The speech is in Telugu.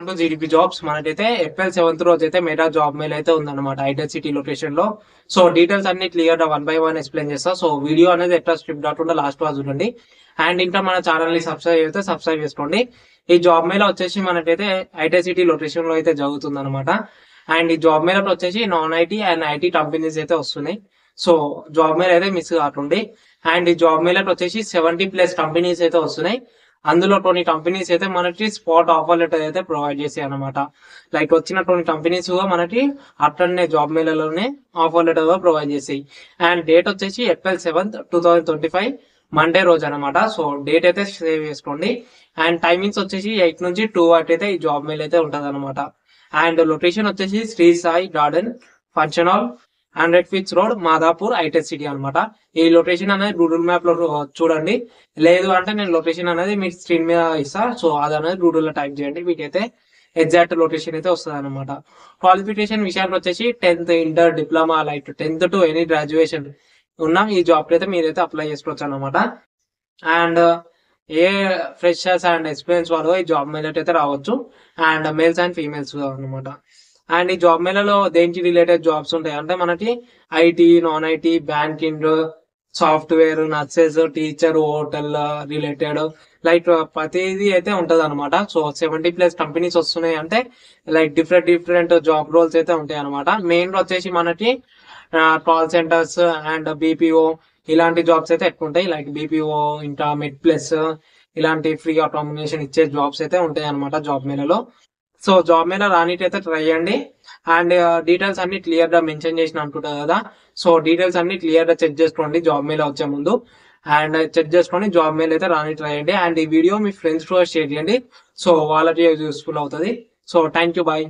Welcome to GDP jobs. మనకైతే ఏప్రిల్ 7th రోజు అయితే మెగా జాబ్ మెయిల్ అయితే ఉందన్నమాట హైటెక్ సిటీ లొకేషన్ లో. సో డీటెయిల్స్ అన్ని క్లియర్ గా 1 by 1 ఎక్స్ప్లెయిన్ చేస్తా. సో వీడియో అనేది ఎట్లా స్క్రిప్ట్ కాకుండా లాస్ట్ వరకు చూడండి. అండ్ ఇంకా మన ఛానల్ ని సబ్స్క్రైబ్ అయితే సబ్స్క్రైబ్ చేసుకోండి. ఈ జాబ్ మెయిల్ వచ్చేసి మనకైతే హైటెక్ సిటీ లొకేషన్ లో అయితే జరుగుతుంది అనమాట. అండ్ ఈ జాబ్ మెయిల్ వచ్చేసి non IT and IT companies అయితే వస్తున్నాయి. సో జాబ్ మెయిల్ అయితే మిస్ కాకండి. అండ్ ఈ జాబ్ మెయిల్ వచ్చేసి 70+ కంపెనీస్ అయితే వస్తున్నాయి. అందులో కొన్ని కంపెనీస్ అయితే మనకి స్పాట్ ఆఫర్ లెటర్ అయితే ప్రొవైడ్ చేసాయి అనమాట. లైక్ వచ్చిన కొన్ని కంపెనీస్ మనకి అట్లనే జాబ్ మేళలోనే ఆఫర్ లెటర్ ప్రొవైడ్ చేసాయి. అండ్ డేట్ వచ్చేసి ఏప్రిల్ 7th 2025 మండే రోజు అనమాట. సో డేట్ అయితే సేవ్ చేసుకోండి. అండ్ టైమింగ్స్ వచ్చేసి 8 నుంచి 2 వరకు అయితే ఈ జాబ్ మెయిల్ అయితే ఉంటది అనమాట. అండ్ లొకేషన్ వచ్చేసి Sri Sai garden function hall 100 feets road Madhapur hitech city అనమాట. ఈ లొకేషన్ అనేది గూగుల్ మ్యాప్ లో చూడండి. లేదు అంటే నేను లొకేషన్ అనేది మీకు స్క్రీన్ మీద ఇస్తా. సో అది అనేది గూగుల్ లో టైప్ చేయండి, మీకైతే ఎగ్జాక్ట్ లొకేషన్ అయితే వస్తుంది అనమాట. క్వాలిఫికేషన్ విషయానికి వచ్చేసి 10th inter diploma like 10th to any graduation ఉన్న ఈ జాబ్ అయితే మీరైతే అప్లై చేసుకోవచ్చు అనమాట. And A freshers and experience వాళ్ళు ఈ జాబ్ మీద అయితే రావచ్చు. అండ్ మేల్స్ అండ్ ఫీమేల్స్ అనమాట. అండ్ ఈ జాబ్ మేళలో దేనికి రిలేటెడ్ జాబ్స్ ఉంటాయి అంటే మనకి IT, non IT, banking, software, nurses, teacher, hotel related like ప్రతిదీ అయితే ఉంటది అనమాట. సో 70+ కంపెనీస్ వస్తున్నాయి అంటే లైక్ డిఫరెంట్ జాబ్ రోల్స్ అయితే ఉంటాయి అనమాట. మెయిన్ వచ్చేసి మనకి కాల్ సెంటర్స్ అండ్ బీపీఓ ఇలాంటి జాబ్స్ అయితే ఎక్కువ ఉంటాయి. లైక్ బీపీఓ ఇంకా మెడ్ ప్లస్ ఇలాంటి ఫ్రీ అకామిడేషన్ ఇచ్చే జాబ్స్ అయితే ఉంటాయి అనమాట జాబ్ మేళలో. సో జాబ్ మీద రానికైతే ట్రై చేయండి. అండ్ డీటెయిల్స్ అన్ని క్లియర్ గా మెన్షన్ చేసిన అనుకుంటారు కదా. సో డీటెయిల్స్ అన్ని క్లియర్ గా చెక్ చేసుకోండి జాబ్ మెయిల్ వచ్చే ముందు. అండ్ చెక్ చేసుకొని జాబ్ మెయిల్ అయితే రాని ట్రై చేయండి. అండ్ ఈ వీడియో మీ ఫ్రెండ్స్ తో షేర్ చేయండి. సో వాళ్ళకి యూస్ఫుల్ అవుతుంది. So thank you, bye.